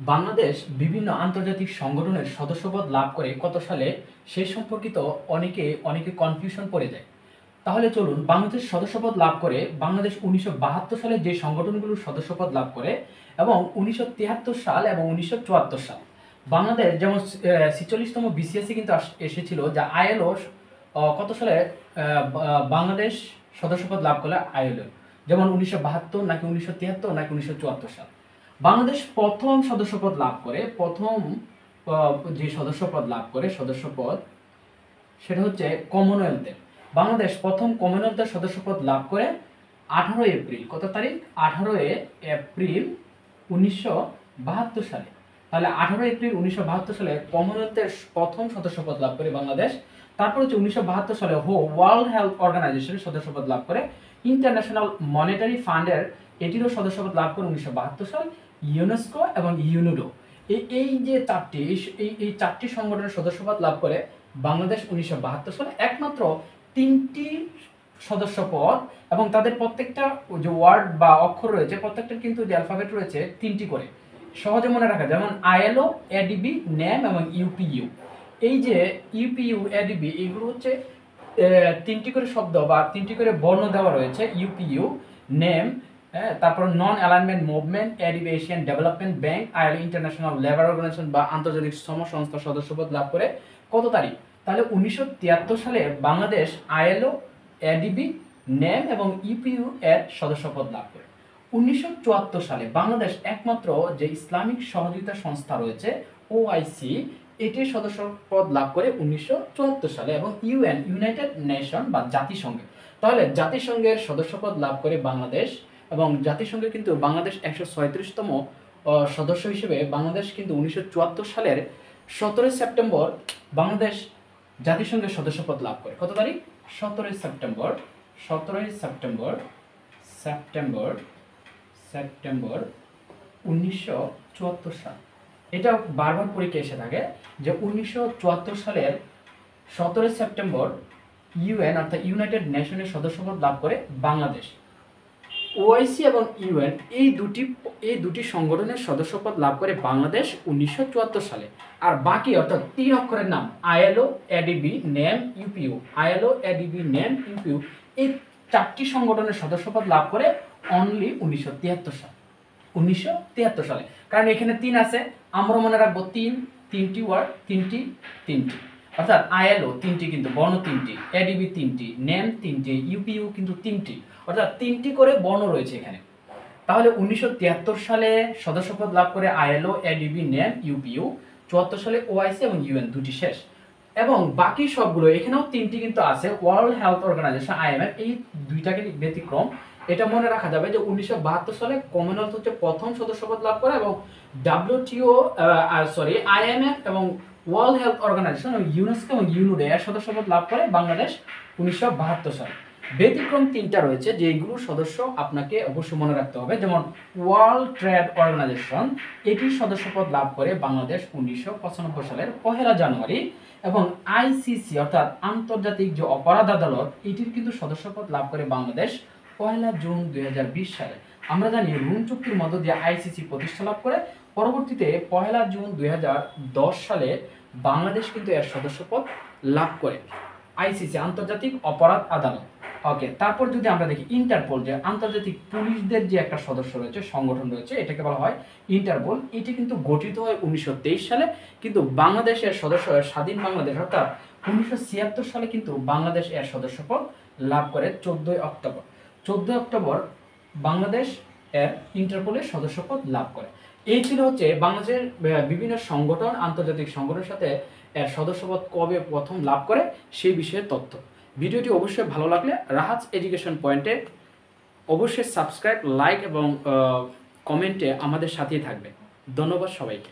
বাংলাদেশ বিভিন্ন আন্তর্জাতিক সংগঠনের সদস্যপদ লাভ করে কত সালে সে সম্পর্কিত অনেকে কনফিউশন পড়ে যায়। তাহলে চলুন বাংলাদেশ সদস্যপদ লাভ করে বাংলাদেশ 1972 সালে যে সংগঠনগুলোর সদস্যপদ লাভ করে এবং 1973 সাল এবং 1974 সাল বাংলাদেশ যেমন 46তম বিসিএসি কিন্তু এসেছিল, যা আইএলও কত সালে বাংলাদেশ সদস্যপদ লাভ করলে আইএলও, যেমন 1972 নাকি 1973 নাকি 1974 সাল। বাংলাদেশ প্রথম সদস্যপদ লাভ করে যে সদস্যপদ লাভ করে সেটা হচ্ছে কমনওয়েলথের। বাংলাদেশ প্রথম কমনওয়েলথের সদস্যপদ লাভ করে 18 এপ্রিল, কত তারিখ? 18 এপ্রিল 1972 সালে। তাহলে 18 এপ্রিল 1972 সালে কমনওয়েলথের প্রথম সদস্যপদ লাভ করে বাংলাদেশ। তারপর হচ্ছে 1972 সালে ওয়ার্ল্ড হেলথ অর্গানাইজেশনের সদস্যপদ লাভ করে, ইন্টারন্যাশনাল মনিটারি ফান্ডের এটিরও সদস্যপদ লাভ করে 1972 সাল, ইউনেস্কো এবং ইউনিডো এই যে চারটি সংগঠনের সদস্যপদ লাভ করে বাংলাদেশ 1972 সালে। একমাত্র 3টি সদস্যপদ এবং তাদের প্রত্যেকটা যে ওয়ার্ড বা অক্ষর রয়েছে, প্রত্যেকটার কিন্তু যে অ্যালফাবেট রয়েছে 3টি করে, সহজে মনে রাখা, যেমন আইএলও, এডিবি, নেম এবং ইউপিইউ। এই যে ইউপিইউ, এডিবি, এগুলো হচ্ছে 3টি করে শব্দ বা 3টি করে বর্ণ দেওয়া রয়েছে। ইউপিইউ, নেম, তারপর Non Alignment Movement, ADB Asian Development Bank, ILO International Labour Organisation বা আন্তর্জাতিক শ্রম সংস্থার সদস্যপদ লাভ করে কত তারিখ? তাহলে 1973 সালে বাংলাদেশ আইএলও, এডিবি, নেম এবং ইউপিইউ এর সদস্যপদ লাভ করে। 1974 সালে বাংলাদেশ একমাত্র যে ইসলামিক সহযোগিতা সংস্থা রয়েছে ওআইসি, এটির সদস্যপদ লাভ করে 1974 সালে এবং ইউনাইটেড নেশন বা জাতিসংঘে। তাহলে জাতিসংঘের সদস্যপদ লাভ করে বাংলাদেশ, এবং জাতিসংঘে কিন্তু বাংলাদেশ 136তম সদস্য হিসেবে বাংলাদেশ কিন্তু 1974 সালের 17 সেপ্টেম্বর বাংলাদেশ জাতিসংঘের সদস্যপদ লাভ করে। কত তারিখ? 17 সেপ্টেম্বর 1974 সাল। এটা বারবার পরীক্ষা এসে থাকে যে 1974 সালের 17 সেপ্টেম্বর ইউএন অর্থাৎ ইউনাইটেড নেশনের সদস্যপদ লাভ করে বাংলাদেশ। ওআইসি এবং ইউএন এই দুটি সংগঠনের সদস্যপদ লাভ করে বাংলাদেশ 1974 সালে। আর বাকি অর্থাৎ 3 অক্ষরের নাম ILO, ADB, name, UPU, ILO, ADB, name, UPU, এই 4টি সংগঠনের সদস্যপদ লাভ করে অনলি 1973 সালে। 1973 সালে, কারণ এখানে 3 আছে, আমরা মনে রাখবো 3টি ওয়ার্ড, 3টি অর্থাৎ আইএলও 3টি, কিন্তু বর্ণ 3টি, এডিবি 3টি, নেম 3টি, ইউপিইউ কিন্তু 3টি, অর্থাৎ 3টি করে বর্ণ রয়েছে এখানে। তাহলে 1973 সালে সদস্যপদ লাভ করে আইএলও, এডিবি, নেম, ইউপিইউ, 74 সালে ওআইসি এবং ইউএন, দুটি শেষ। এবং বাকি সবগুলো, এখানেও 3টি কিন্তু আছে, ওয়ার্ল্ড হেলথ অর্গানাইজেশন আইএমএফ, এই দুইটাকে ব্যতিক্রম। এটা মনে রাখা যাবে যে 1972 সালে কমনওয়েলথ হচ্ছে প্রথম সদস্যপদ লাভ করে এবং আইএমএফ এবং ওয়ার্ল্ড হেলথ অর্গানাইজেশন এবং ইউনেস্কো এবং ইউনিডো এর সদস্যপদ লাভ করে বাংলাদেশ 1972 সালে। ব্যতিক্রম 3টা রয়েছে, যেগুলোর সদস্য আপনাকে অবশ্যই মনে রাখতে হবে, যেমন ওয়ার্ল্ড ট্রেড অর্গানাইজেশন, এটির সদস্যপদ লাভ করে বাংলাদেশ 1995 সালের 1 জানুয়ারি, এবং আইসিসি অর্থাৎ আন্তর্জাতিক যে অপরাধ আদালত, এটির কিন্তু সদস্যপদ লাভ করে বাংলাদেশ 1 জুন 2020 সালে। আমরা জানি রোম চুক্তির মধ্য দিয়ে আইসিসি প্রতিষ্ঠা লাভ করে। পরবর্তীতে 1 জুন 2010 সালে বাংলাদেশ কিন্তু এর সদস্যপদ লাভ করে আইসিসি, আন্তর্জাতিক অপরাধ আদালত। ওকে, তারপর যদি আমরা দেখি ইন্টারপোল, যে আন্তর্জাতিক পুলিশদের যে একটা সদস্য রয়েছে, সংগঠন রয়েছে, এটাকে বলা হয় ইন্টারপোল। এটি কিন্তু গঠিত হয় 1923 সালে, কিন্তু বাংলাদেশের সদস্য স্বাধীন বাংলাদেশ অর্থাৎ 1976 সালে কিন্তু বাংলাদেশ এর সদস্যপদ লাভ করে 14 অক্টোবর বাংলাদেশ এর ইন্টারপোলের সদস্যপদ লাভ করে। এই ছিল হচ্ছে বাংলাদেশের বিভিন্ন সংগঠন, আন্তর্জাতিক সংগঠনের সাথে এর সদস্যপদ কবে প্রথম লাভ করে সেই বিষয়ে তথ্য। ভিডিওটি অবশ্যই ভালো লাগলে রাহাত এডুকেশন পয়েন্টে অবশ্যই সাবস্ক্রাইব, লাইক এবং কমেন্টে আমাদের সাথেই থাকবে। ধন্যবাদ সবাইকে।